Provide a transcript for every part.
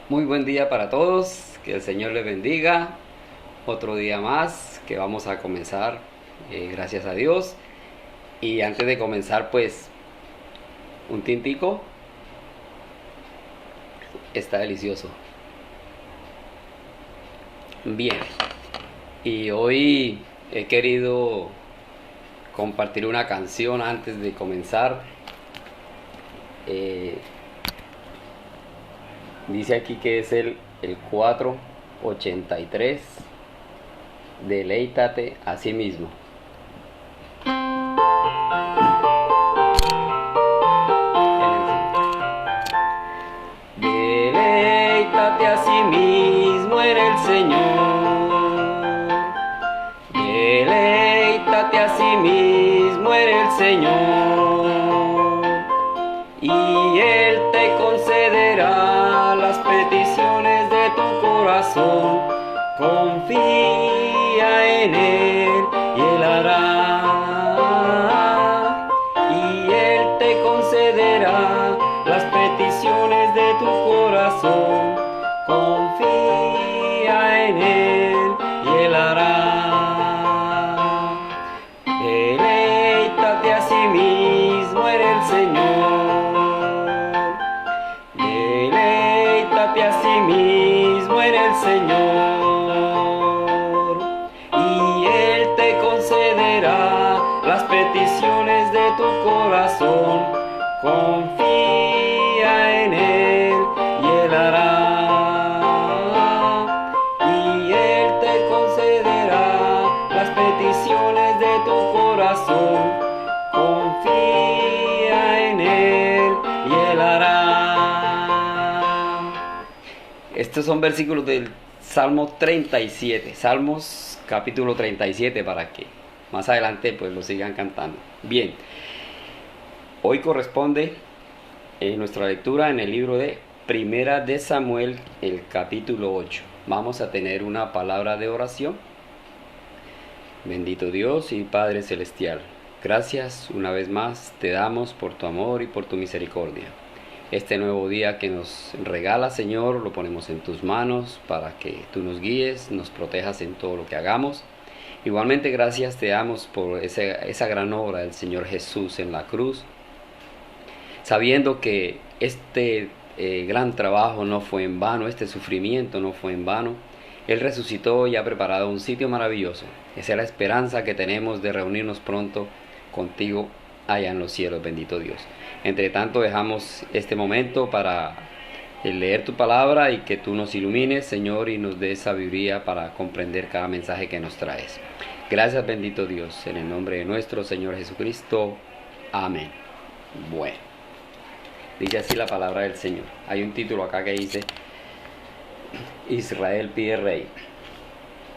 Muy buen día para todos, que el Señor les bendiga. Otro día más que vamos a comenzar, gracias a Dios. Y antes de comenzar, pues, un tintico está delicioso. Bien, y hoy he querido compartir una canción antes de comenzar. Eh, Dice aquí que es el 483. Deleítate a sí mismo. Deleítate a sí mismo en el Señor. Deleítate a sí mismo en el Señor. Y Él te concederá las peticiones de tu corazón. Confía en Él y Él hará. Y Él te concederá las peticiones de tu corazón. Confía en Él y Él hará. Deleítate a sí mismo en el Señor. Deleítate a sí mismo en el Señor. Y Él te concederá las peticiones de tu corazón. Confía en Él y Él hará. Y Él te concederá las peticiones de tu corazón. Confía en Él y Él hará. Estos son versículos del Salmo 37. Salmos capítulo 37, para que más adelante pues lo sigan cantando. Bien, hoy corresponde nuestra lectura en el libro de Primera de Samuel, el capítulo 8. Vamos a tener una palabra de oración. Bendito Dios y Padre Celestial, gracias una vez más te damos por tu amor y por tu misericordia. Este nuevo día que nos regala, Señor, lo ponemos en tus manos para que tú nos guíes, nos protejas en todo lo que hagamos. Igualmente gracias te damos por esa gran obra del Señor Jesús en la cruz, sabiendo que este gran trabajo no fue en vano, este sufrimiento no fue en vano. Él resucitó y ha preparado un sitio maravilloso. Esa es la esperanza que tenemos de reunirnos pronto contigo allá en los cielos, bendito Dios. Entre tanto, dejamos este momento para leer tu palabra y que tú nos ilumines, Señor, y nos des sabiduría para comprender cada mensaje que nos traes. Gracias, bendito Dios, en el nombre de nuestro Señor Jesucristo. Amén. Bueno, dice así la palabra del Señor. Hay un título acá que dice: Israel pide rey.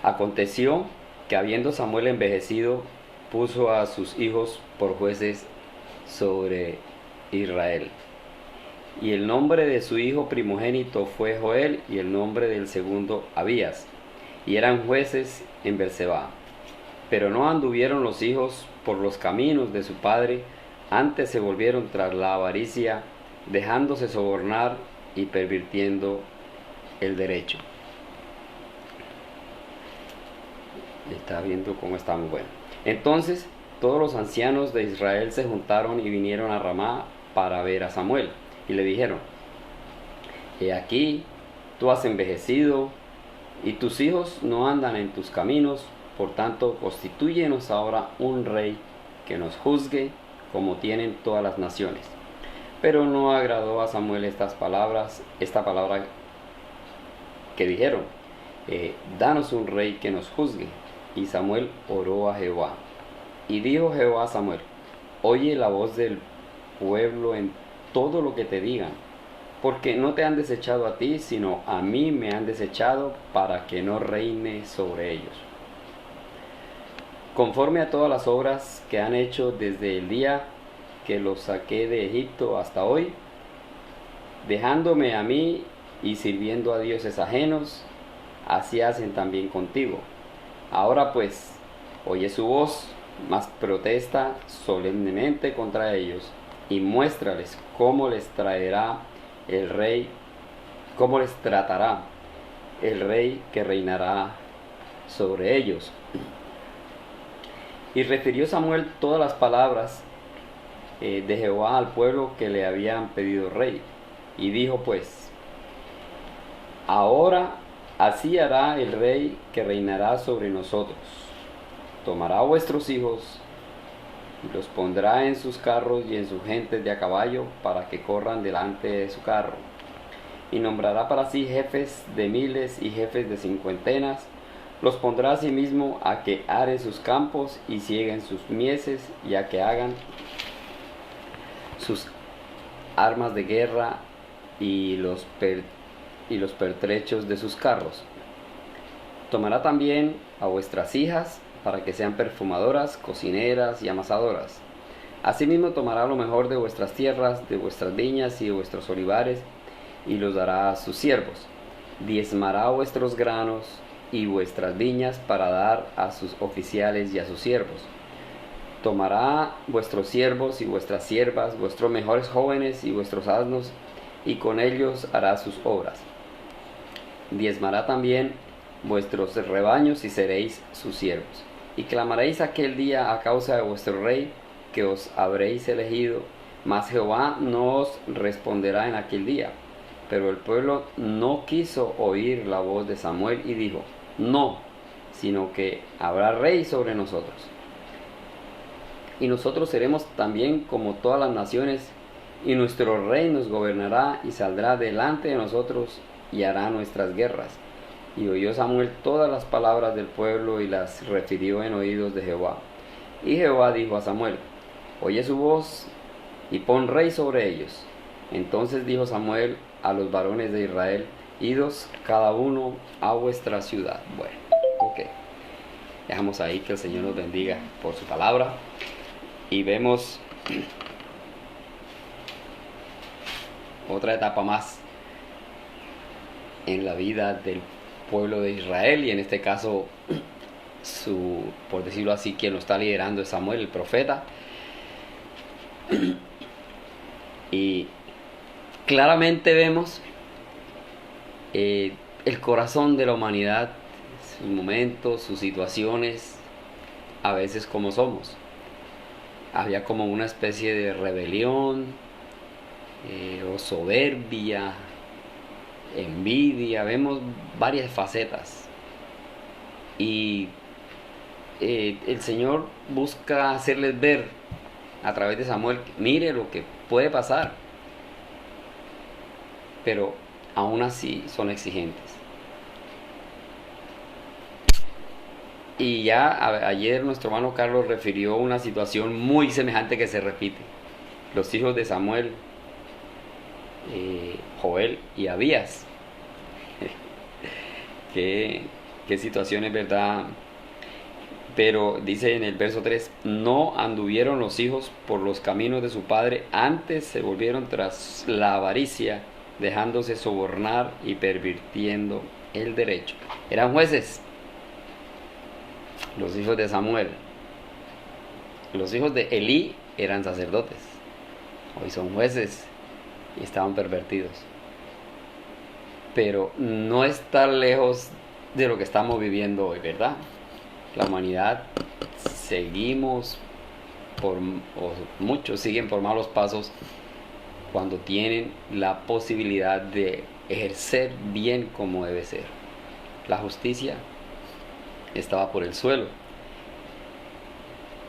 Aconteció que habiendo Samuel envejecido, puso a sus hijos por jueces sobre Israel. Y el nombre de su hijo primogénito fue Joel, y el nombre del segundo Abías. Y eran jueces en Berseba. Pero no anduvieron los hijos por los caminos de su padre, antes se volvieron tras la avaricia, dejándose sobornar y pervirtiendo el derecho. Está viendo cómo estamos. Bueno, entonces todos los ancianos de Israel se juntaron y vinieron a Ramá para ver a Samuel, y le dijeron: He aquí, tú has envejecido y tus hijos no andan en tus caminos, por tanto constitúyenos ahora un rey que nos juzgue como tienen todas las naciones. Pero no agradó a Samuel esta palabra que dijeron: danos un rey que nos juzgue. Y Samuel oró a Jehová. Y dijo Jehová a Samuel: Oye la voz del pueblo en todo lo que te digan, porque no te han desechado a ti, sino a mí me han desechado, para que no reine sobre ellos. Conforme a todas las obras que han hecho desde el día que los saqué de Egipto hasta hoy, dejándome a mí y sirviendo a dioses ajenos, así hacen también contigo. Ahora pues, oye su voz, mas protesta solemnemente contra ellos, y muéstrales cómo les traerá el rey cómo les tratará el rey que reinará sobre ellos. Y refirió Samuel todas las palabras de Jehová al pueblo que le habían pedido rey. Y dijo pues: ahora así hará el rey que reinará sobre nosotros. Tomará a vuestros hijos y los pondrá en sus carros y en sus gentes de a caballo para que corran delante de su carro. Y nombrará para sí jefes de miles y jefes de cincuentenas. Los pondrá a sí mismo a que aren sus campos y cieguen sus mieses y a que hagan sus armas de guerra y los pertrechos de sus carros. Tomará también a vuestras hijas para que sean perfumadoras, cocineras y amasadoras. Asimismo tomará lo mejor de vuestras tierras, de vuestras viñas y de vuestros olivares, y los dará a sus siervos. Diezmará vuestros granos y vuestras viñas para dar a sus oficiales y a sus siervos. Tomará vuestros siervos y vuestras siervas, vuestros mejores jóvenes y vuestros asnos, y con ellos hará sus obras. Diezmará también vuestros rebaños y seréis sus siervos. Y clamaréis aquel día a causa de vuestro rey, que os habréis elegido, mas Jehová no os responderá en aquel día. Pero el pueblo no quiso oír la voz de Samuel y dijo: no, sino que habrá rey sobre nosotros. Y nosotros seremos también como todas las naciones, y nuestro rey nos gobernará y saldrá delante de nosotros y hará nuestras guerras. Y oyó Samuel todas las palabras del pueblo y las refirió en oídos de Jehová. Y Jehová dijo a Samuel: oye su voz y pon rey sobre ellos. Entonces dijo Samuel a los varones de Israel: idos cada uno a vuestra ciudad. Bueno, ok. Dejamos ahí, que el Señor nos bendiga por su palabra. Y vemos otra etapa más en la vida del pueblo de Israel, y en este caso por decirlo así, quien lo está liderando es Samuel, el profeta. Y claramente vemos el corazón de la humanidad, sus momentos, sus situaciones, a veces como somos. Había como una especie de rebelión o soberbia, envidia, vemos varias facetas. Y el Señor busca hacerles ver a través de Samuel: mire lo que puede pasar. Pero aún así son exigentes. Y ya ayer nuestro hermano Carlos refirió una situación muy semejante que se repite. Los hijos de Samuel, Joel y Abías. qué situaciones, ¿verdad? Pero dice en el verso 3: no anduvieron los hijos por los caminos de su padre, antes se volvieron tras la avaricia, dejándose sobornar y pervirtiendo el derecho. Eran jueces los hijos de Samuel. Los hijos de Elí eran sacerdotes. Hoy son jueces y estaban pervertidos. Pero no está lejos de lo que estamos viviendo hoy, ¿verdad? La humanidad seguimos muchos siguen por malos pasos cuando tienen la posibilidad de ejercer bien como debe ser. La justicia estaba por el suelo.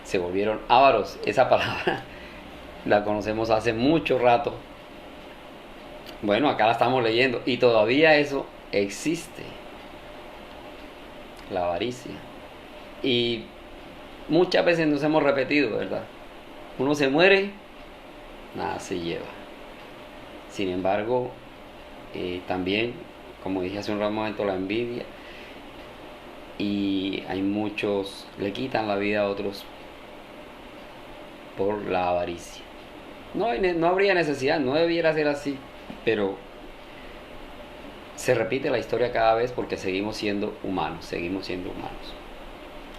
Se volvieron ávaros. Esa palabra la conocemos hace mucho rato. Bueno, acá la estamos leyendo y todavía eso existe. La avaricia. Y muchas veces nos hemos repetido, ¿verdad? Uno se muere, nada se lleva. Sin embargo, también, como dije hace un momento, la envidia. Y hay muchos, le quitan la vida a otros por la avaricia. No habría necesidad, no debiera ser así. Pero se repite la historia cada vez porque seguimos siendo humanos.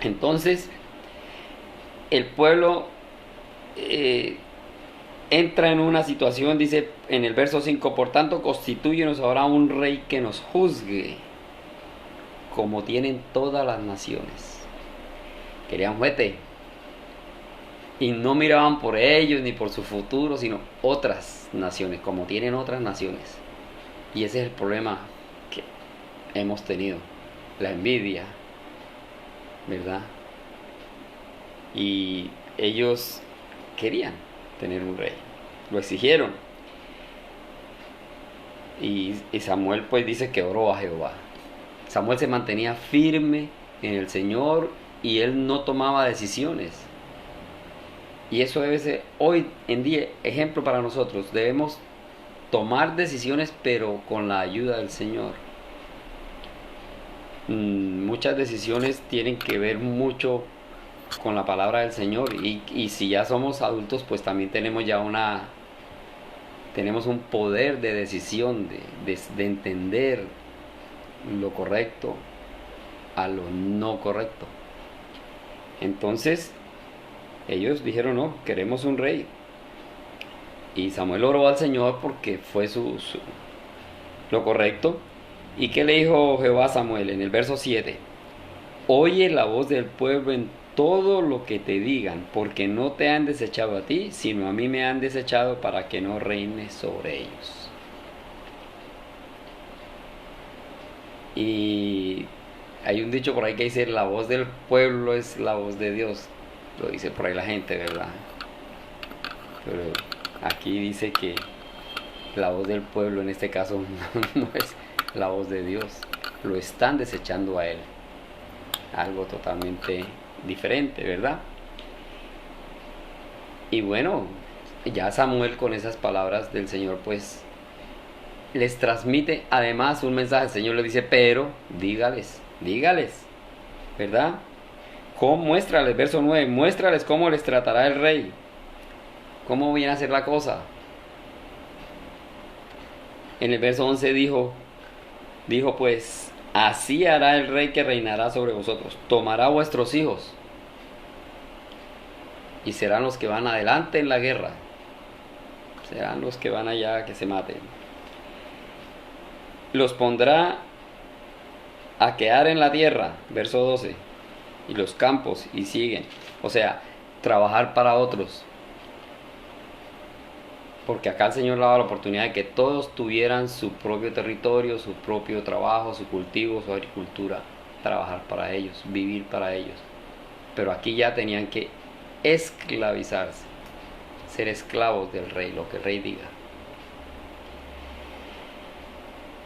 Entonces, el pueblo entra en una situación, dice en el verso 5, por tanto constitúyenos ahora un rey que nos juzgue, como tienen todas las naciones. Querían juguete y no miraban por ellos ni por su futuro, sino otras naciones, como tienen otras naciones. Y ese es el problema que hemos tenido, la envidia, ¿verdad? Y ellos querían tener un rey, lo exigieron. Y Samuel pues dice que oró a Jehová. Samuel se mantenía firme en el Señor y él no tomaba decisiones. Y eso debe ser hoy en día ejemplo para nosotros. Debemos tomar decisiones pero con la ayuda del Señor. Muchas decisiones tienen que ver mucho con la palabra del Señor y si ya somos adultos pues también tenemos ya tenemos un poder de decisión, de entender lo correcto a lo no correcto. Entonces ellos dijeron no, queremos un rey. Y Samuel oró al Señor porque fue lo correcto. ¿Y qué le dijo Jehová a Samuel en el verso 7? Oye la voz del pueblo en todo lo que te digan, porque no te han desechado a ti, sino a mí me han desechado para que no reines sobre ellos. Y hay un dicho por ahí que dice, la voz del pueblo es la voz de Dios. Lo dice por ahí la gente, ¿verdad? Pero aquí dice que la voz del pueblo en este caso no es la voz de Dios. Lo están desechando a él. Algo totalmente diferente, ¿verdad? Y bueno, ya Samuel con esas palabras del Señor pues les transmite además un mensaje. El Señor le dice, pero dígales, ¿verdad? Muéstrales, verso 9, muéstrales cómo les tratará el rey, cómo viene a ser la cosa. En el verso 11 dijo pues, así hará el rey que reinará sobre vosotros, tomará vuestros hijos y serán los que van adelante en la guerra, serán los que van allá que se maten. Los pondrá a quedar en la tierra, verso 12, y los campos, y siguen. O sea, trabajar para otros. Porque acá el Señor le daba la oportunidad de que todos tuvieran su propio territorio, su propio trabajo, su cultivo, su agricultura. Trabajar para ellos, vivir para ellos. Pero aquí ya tenían que esclavizarse, ser esclavos del rey, lo que el rey diga.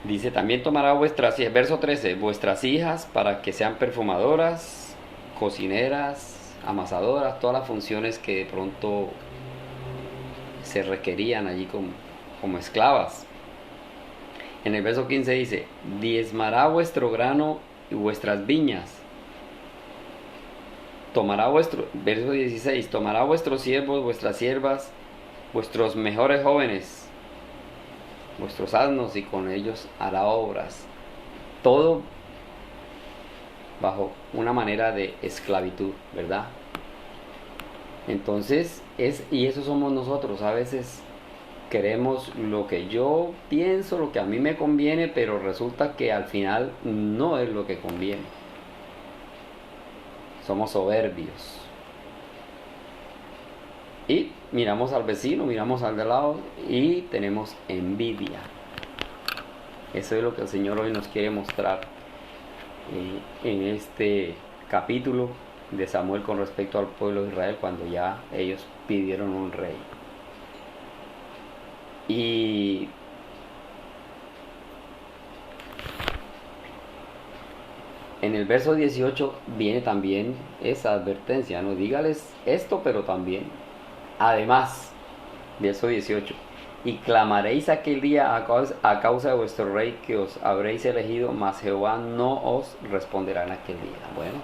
Dice, también tomará vuestras hijas, verso 13, vuestras hijas para que sean perfumadoras, cocineras, amasadoras, todas las funciones que de pronto se requerían allí como esclavas. En el verso 15 dice, diezmará vuestro grano y vuestras viñas. Verso 16, tomará vuestros siervos, vuestras siervas, vuestros mejores jóvenes, vuestros asnos, y con ellos hará obras. Todo bajo una manera de esclavitud, ¿verdad? Entonces, y eso somos nosotros. A veces queremos lo que yo pienso, lo que a mí me conviene, pero resulta que al final no es lo que conviene. Somos soberbios. Y miramos al vecino, miramos al de lado y tenemos envidia. Eso es lo que el Señor hoy nos quiere mostrar en este capítulo de Samuel con respecto al pueblo de Israel, cuando ya ellos pidieron un rey. Y en el verso 18 viene también esa advertencia, no dígales esto, pero también, además, verso 18, y clamaréis aquel día a causa de vuestro rey que os habréis elegido, mas Jehová no os responderá en aquel día. Bueno,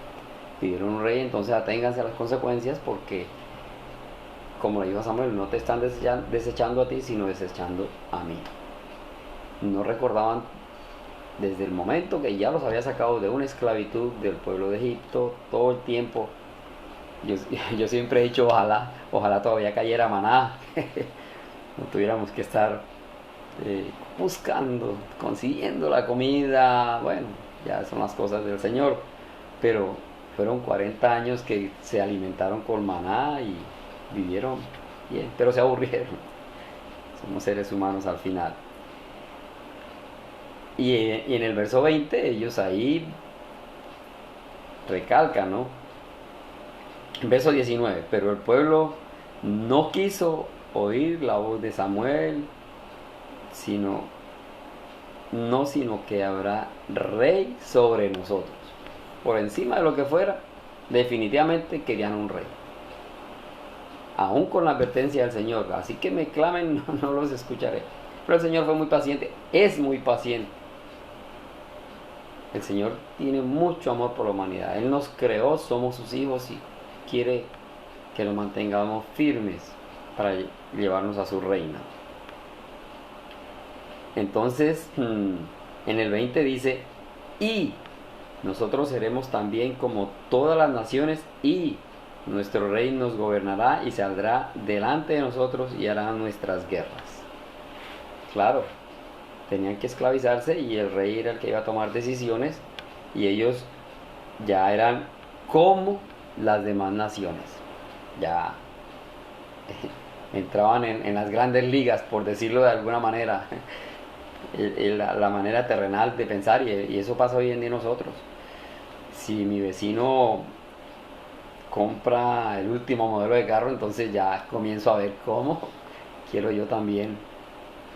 pidieron un rey, entonces aténganse a las consecuencias, porque como le dijo a Samuel, no te están desechando a ti, sino desechando a mí. No recordaban desde el momento que ya los había sacado de una esclavitud del pueblo de Egipto, todo el tiempo. Yo siempre he dicho, ojalá todavía cayera maná no tuviéramos que estar buscando, consiguiendo la comida. Bueno, ya son las cosas del Señor, pero fueron 40 años que se alimentaron con maná y vivieron bien, pero se aburrieron. Somos seres humanos al final. Y en el verso 20 ellos ahí recalcan, ¿no? Verso 19, pero el pueblo no quiso oír la voz de Samuel, sino que habrá rey sobre nosotros. Por encima de lo que fuera, definitivamente querían un rey. Aún con la advertencia del Señor, así que me clamen, no los escucharé. Pero el Señor fue muy paciente, es muy paciente. El Señor tiene mucho amor por la humanidad. Él nos creó, somos sus hijos y quiere que lo mantengamos firmes para llevarnos a su reino. Entonces, en el 20 dice, y nosotros seremos también como todas las naciones, y nuestro rey nos gobernará y saldrá delante de nosotros y hará nuestras guerras. Claro, tenían que esclavizarse y el rey era el que iba a tomar decisiones y ellos ya eran como las demás naciones. Ya entraban en las grandes ligas, por decirlo de alguna manera. La manera terrenal de pensar, y eso pasa hoy en día nosotros. Si mi vecino compra el último modelo de carro, entonces ya comienzo a ver cómo quiero yo también,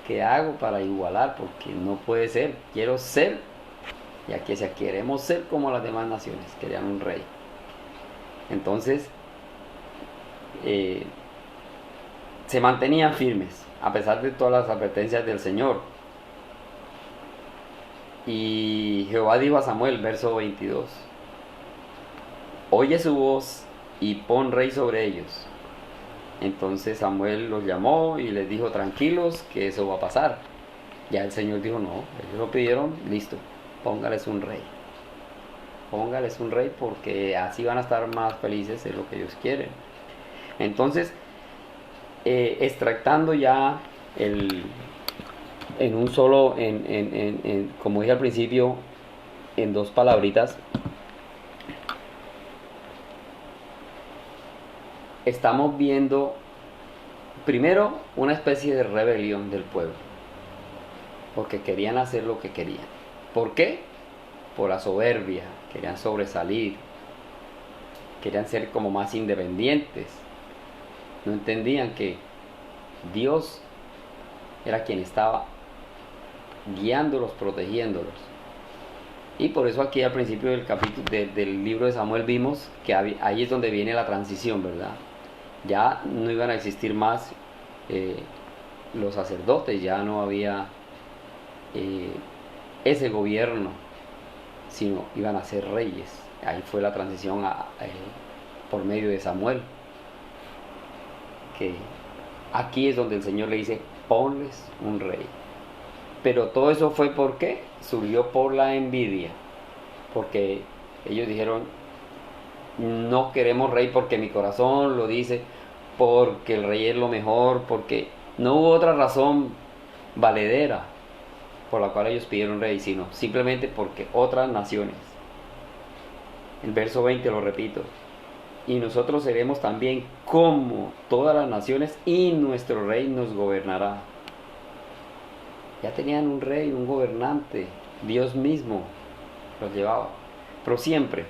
qué hago para igualar, porque no puede ser, quiero ser, ya que si queremos ser como las demás naciones, querían un rey. Entonces se mantenían firmes a pesar de todas las advertencias del Señor. Y Jehová dijo a Samuel, verso 22, oye su voz y pon rey sobre ellos. Entonces Samuel los llamó y les dijo, tranquilos, que eso va a pasar. Ya el Señor dijo, no, ellos lo pidieron, listo, póngales un rey. Póngales un rey porque así van a estar más felices en lo que ellos quieren. Entonces, extractando ya en un solo, como dije al principio, en dos palabritas, estamos viendo primero una especie de rebelión del pueblo, porque querían hacer lo que querían. ¿Por qué? Por la soberbia, querían sobresalir, querían ser como más independientes. No entendían que Dios era quien estaba guiándolos, protegiéndolos. Y por eso aquí al principio del capítulo del libro de Samuel vimos que ahí es donde viene la transición, ¿verdad? Ya no iban a existir más los sacerdotes, ya no había ese gobierno, sino iban a ser reyes. Ahí fue la transición por medio de Samuel, que aquí es donde el Señor le dice, ponles un rey. Pero todo eso fue porque surgió por la envidia, porque ellos dijeron, no queremos rey porque mi corazón lo dice, porque el rey es lo mejor, porque no hubo otra razón valedera por la cual ellos pidieron rey, sino simplemente porque otras naciones. El verso 20 lo repito, y nosotros seremos también como todas las naciones y nuestro rey nos gobernará. Ya tenían un rey, un gobernante, Dios mismo los llevaba, pero siempre.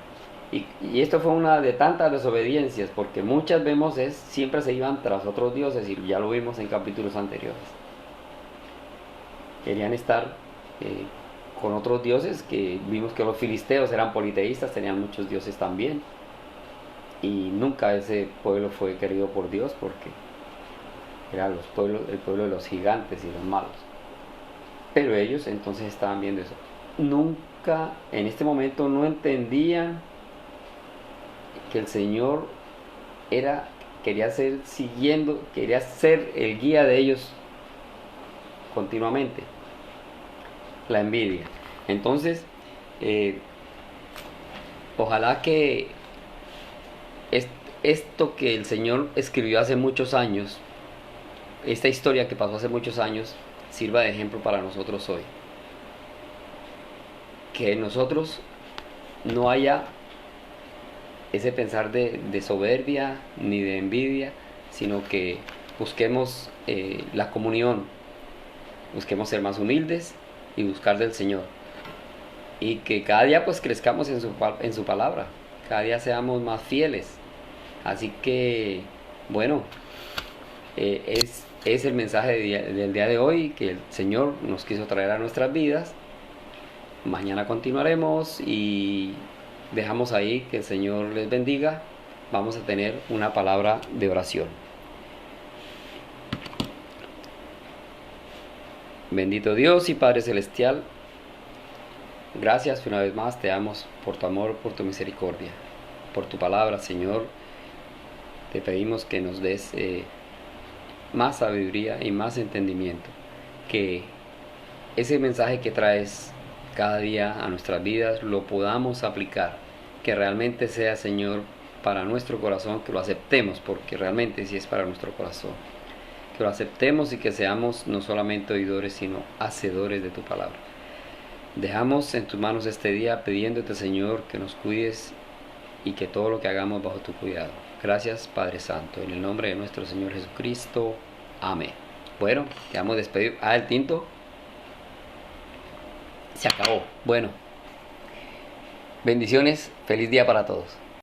Y esto fue una de tantas desobediencias, porque muchas vemos siempre se iban tras otros dioses, y ya lo vimos en capítulos anteriores. Querían estar con otros dioses, que vimos que los filisteos eran politeístas, tenían muchos dioses también. Y nunca ese pueblo fue querido por Dios, porque era el pueblo de los gigantes y los malos. Pero ellos entonces estaban viendo eso. Nunca, en este momento, no entendían que el Señor quería ser el guía de ellos continuamente. La envidia. Entonces, ojalá que esto que el Señor escribió hace muchos años esta historia que pasó hace muchos años sirva de ejemplo para nosotros hoy. Que en nosotros no haya ese pensar de soberbia ni de envidia, sino que busquemos la comunión, busquemos ser más humildes y buscar del Señor. Y que cada día pues crezcamos en su palabra, cada día seamos más fieles. Así que, bueno, es el mensaje del día de hoy que el Señor nos quiso traer a nuestras vidas. Mañana continuaremos y dejamos ahí que el Señor les bendiga. Vamos a tener una palabra de oración. Bendito Dios y Padre Celestial, gracias una vez más, te damos por tu amor, por tu misericordia, por tu palabra, Señor. Te pedimos que nos des más sabiduría y más entendimiento, que ese mensaje que traes cada día a nuestras vidas lo podamos aplicar, que realmente sea, Señor, para nuestro corazón, que lo aceptemos, porque realmente sí es para nuestro corazón, que lo aceptemos y que seamos no solamente oidores, sino hacedores de tu palabra. Dejamos en tus manos este día pidiéndote, Señor, que nos cuides y que todo lo que hagamos bajo tu cuidado. Gracias, Padre Santo, en el nombre de nuestro Señor Jesucristo. Amén. Bueno, quedamos despedidos. El tinto se acabó. Bueno, bendiciones, feliz día para todos.